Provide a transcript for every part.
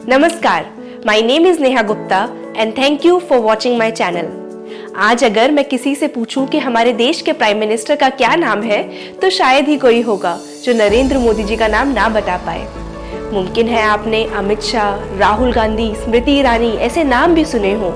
नमस्कार, my name is Neha Gupta and thank you for watching my channel. आज अगर मैं किसी से पूछूं कि हमारे देश के प्राइम मिनिस्टर का क्या नाम है तो शायद ही कोई होगा जो नरेंद्र मोदी जी का नाम ना बता पाए। मुमकिन है आपने अमित शाह, राहुल गांधी, स्मृति ईरानी ऐसे नाम भी सुने हों।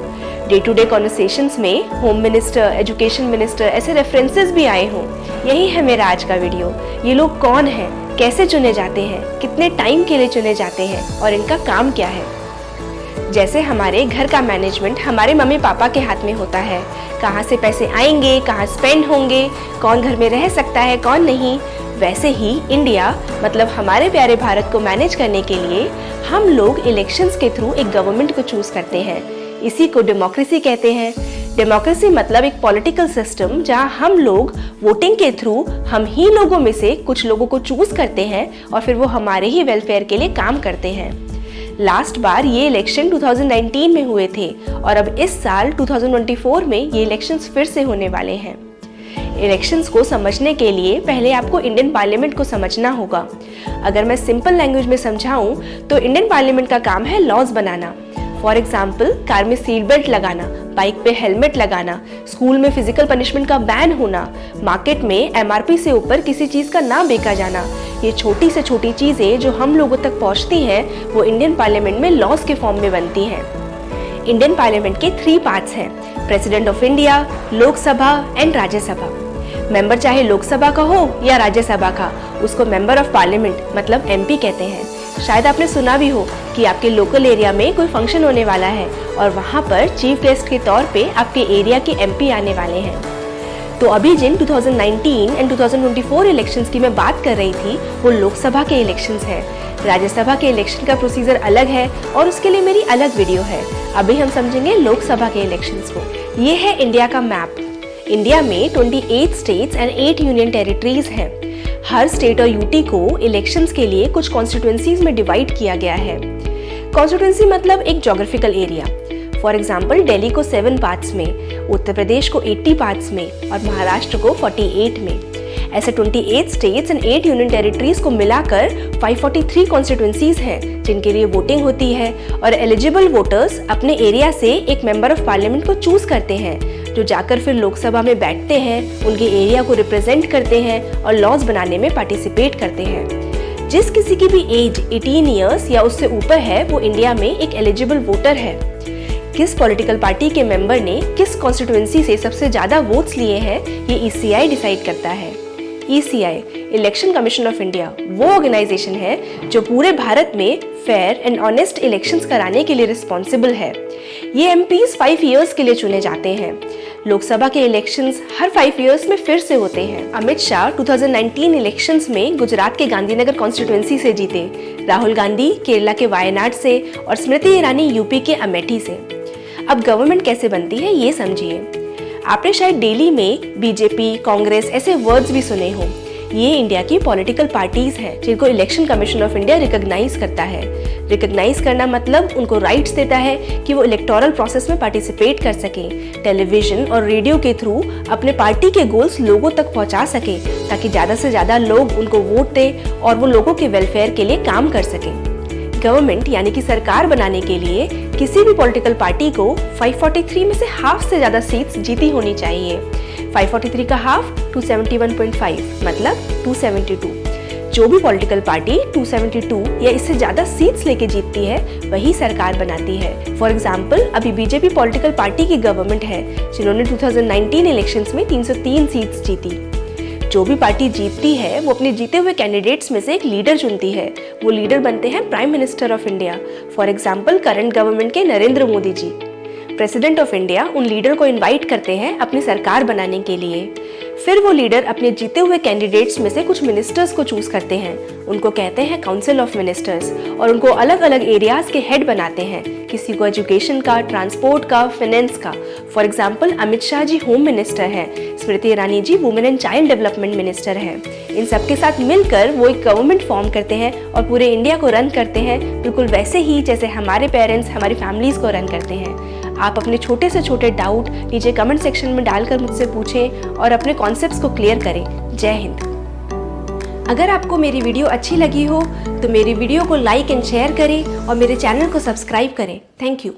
डे टू डे कॉन्वर्सेशंस में होम मिनिस्टर, एजुकेशन मिनिस्टर ऐसे रेफरेंसेस भी आए हों। यही है मेरा आज का वीडियो। ये लोग कौन हैं, कैसे चुने जाते हैं, कितने टाइम के लिए चुने जाते हैं और इनका काम क्या है। जैसे हमारे घर का मैनेजमेंट हमारे मम्मी पापा के हाथ में होता है, कहाँ से पैसे आएंगे, कहाँ स्पेंड होंगे, कौन घर में रह सकता है, कौन नहीं, वैसे ही इंडिया मतलब हमारे प्यारे भारत को मैनेज करने के लिए हम लोग इलेक्शंस के थ्रू एक गवर्नमेंट को चूज करते हैं। इसी को डेमोक्रेसी कहते हैं। डेमोक्रेसी मतलब एक पॉलिटिकल सिस्टम जहां हम लोग वोटिंग के थ्रू हम ही लोगों में से कुछ लोगों को चूज करते हैं और फिर वो हमारे ही वेलफेयर के लिए काम करते हैं। लास्ट बार ये इलेक्शन 2019 में हुए थे और अब इस साल 2024 में ये इलेक्शंस फिर से होने वाले हैं। इलेक्शंस को समझने के लिए पहले आपको इंडियन पार्लियामेंट को समझना होगा। अगर मैं सिंपल लैंग्वेज में समझाऊं तो इंडियन पार्लियामेंट का काम है लॉज बनाना। फॉर एग्जाम्पल, कार में सीट बेल्ट लगाना, बाइक पे हेलमेट लगाना, स्कूल में फिजिकल पनिशमेंट का बैन होना, मार्केट में एमआरपी से ऊपर किसी चीज का ना बेचा जाना। ये छोटी से छोटी चीजें जो हम लोगों तक पहुंचती हैं वो इंडियन पार्लियामेंट में लॉज के फॉर्म में बनती हैं। इंडियन पार्लियामेंट के 3 पार्ट्स हैं: president of India, Lok Sabha and Rajya Sabha. Member चाहे लोकसभा का हो या राज्यसभा का, उसको मेंबर ऑफ पार्लियामेंट मतलब एमपी कहते हैं। शायद आपने सुना भी हो कि आपके लोकल एरिया में कोई फंक्शन होने वाला है और वहाँ पर चीफ गेस्ट के तौर पे आपके एरिया के एमपी आने वाले हैं। तो अभी जिन 2019 एंड 2024 इलेक्शंस की मैं बात कर रही थी वो लोकसभा के इलेक्शंस हैं। राज्यसभा के इलेक्शन का प्रोसीजर अलग है और उसके लिए मेरी अलग वीडियो है। अभी हम समझेंगे लोकसभा के इलेक्शंस को। ये है इंडिया का मैप। इंडिया में 28 स्टेट्स एंड 8 यूनियन टेरिटरीज हैं। हर स्टेट और यूटी को इलेक्शंस के लिए कुछ कॉन्स्टिट्यूएंसीज में डिवाइड किया गया है। कॉन्स्टिट्यूएंसी मतलब एक geographical area. For example, Delhi को 7 पार्ट्स में, उत्तर प्रदेश को 80 पार्ट्स में और महाराष्ट्र को 48 में। ऐसे 28 स्टेट्स एंड 8 यूनियन टेरिटरीज को मिलाकर 543 कॉन्स्टिट्यूएंसीज हैं जिनके लिए वोटिंग होती है और एलिजिबल वोटर्स अपने एरिया से एक मेंबर ऑफ पार्लियामेंट को चूज करते हैं जो जाकर फिर लोकसभा में बैठते हैं, उनके एरिया को रिप्रेजेंट करते हैं और लॉज बनाने में पार्टिसिपेट करते हैं। जिस किसी की भी एज 18 ईयर्स या उससे ऊपर है वो इंडिया में एक एलिजिबल वोटर है। किस पॉलिटिकल पार्टी के मेंबर ने किस कॉन्स्टिट्यूएंसी से सबसे ज्यादा वोट्स लिए हैं ये ईसीआई डिसाइड करता है। ECI, election commission of India, वो ऑर्गेनाइजेशन है जो पूरे भारत में फेयर एंड ऑनेस्ट इलेक्शंस कराने के लिए रिस्पॉन्सिबल है। ये एमपीज 5 इयर्स के लिए चुने जाते हैं। लोकसभा के इलेक्शंस हर 5 इयर्स में फिर से होते हैं। अमित शाह 2019 इलेक्शंस में गुजरात के गांधीनगर कॉन्स्टिट्यूएंसी से जीते, राहुल गांधी केरला के वायनाड से और स्मृति ईरानी यूपी के अमेठी से। अब गवर्नमेंट कैसे बनती है ये समझिए। आपने शायद दिल्ली में बीजेपी, कांग्रेस ऐसे वर्ड्स भी सुने हों। ये इंडिया की पॉलिटिकल पार्टीज हैं जिनको election commission of India recognise करता है। रिकॉग्नाइज करना मतलब उनको राइट्स देता है कि वो इलेक्टोरल प्रोसेस में पार्टिसिपेट कर सकें, टेलीविजन और रेडियो के थ्रू अपने पार्टी के गोल्स लोगों तक पहुंचा सकें ताकि ज़्यादा से ज़्यादा लोग उनको वोट दें और वो लोगों के वेलफेयर के लिए काम कर सकें। गवर्नमेंट यानी कि सरकार बनाने के लिए किसी भी पॉलिटिकल पार्टी को 543 में से हाफ से ज्यादा सीट्स जीती होनी चाहिए। 543 का हाफ 271.5 मतलब 272। जो भी पॉलिटिकल पार्टी 272 या इससे ज्यादा सीट्स लेके जीतती है वही सरकार बनाती है। फॉर एग्जाम्पल, अभी बीजेपी पॉलिटिकल पार्टी की गवर्नमेंट है जिन्होंने 2019 इलेक्शंस में 303 सीट्स जीती। जो भी पार्टी जीतती है वो अपने जीते हुए कैंडिडेट्स में से एक लीडर चुनती है। वो लीडर बनते हैं prime minister of India. For example, current government के Narendra Modi ji. President of India उन लीडर को इनवाइट करते हैं अपनी सरकार बनाने के लिए। फिर वो लीडर अपने जीते हुए कैंडिडेट्स में से कुछ मिनिस्टर्स को चूज करते हैं, उनको कहते हैं काउंसिल ऑफ मिनिस्टर्स, और उनको अलग अलग एरियाज के हेड बनाते हैं, किसी को एजुकेशन का, ट्रांसपोर्ट का, फाइनेंस का। For example, Amit Shah ji home minister हैं, Smriti Irani ji women and child development minister हैं। इन सबके साथ मिलकर वो एक गवर्नमेंट फॉर्म करते हैं और पूरे इंडिया को रन करते हैं, बिल्कुल वैसे ही जैसे हमारे पेरेंट्स हमारी फैमिलीज को रन करते हैं। आप अपने छोटे से छोटे डाउट नीचे कमेंट सेक्शन में डालकर मुझसे पूछें और अपने कॉन्सेप्ट्स को क्लियर करें। जय हिंद। अगर आपको मेरी वीडियो अच्छी लगी हो तो मेरी वीडियो को लाइक एंड शेयर करें और मेरे चैनल को सब्सक्राइब करें। Thank you.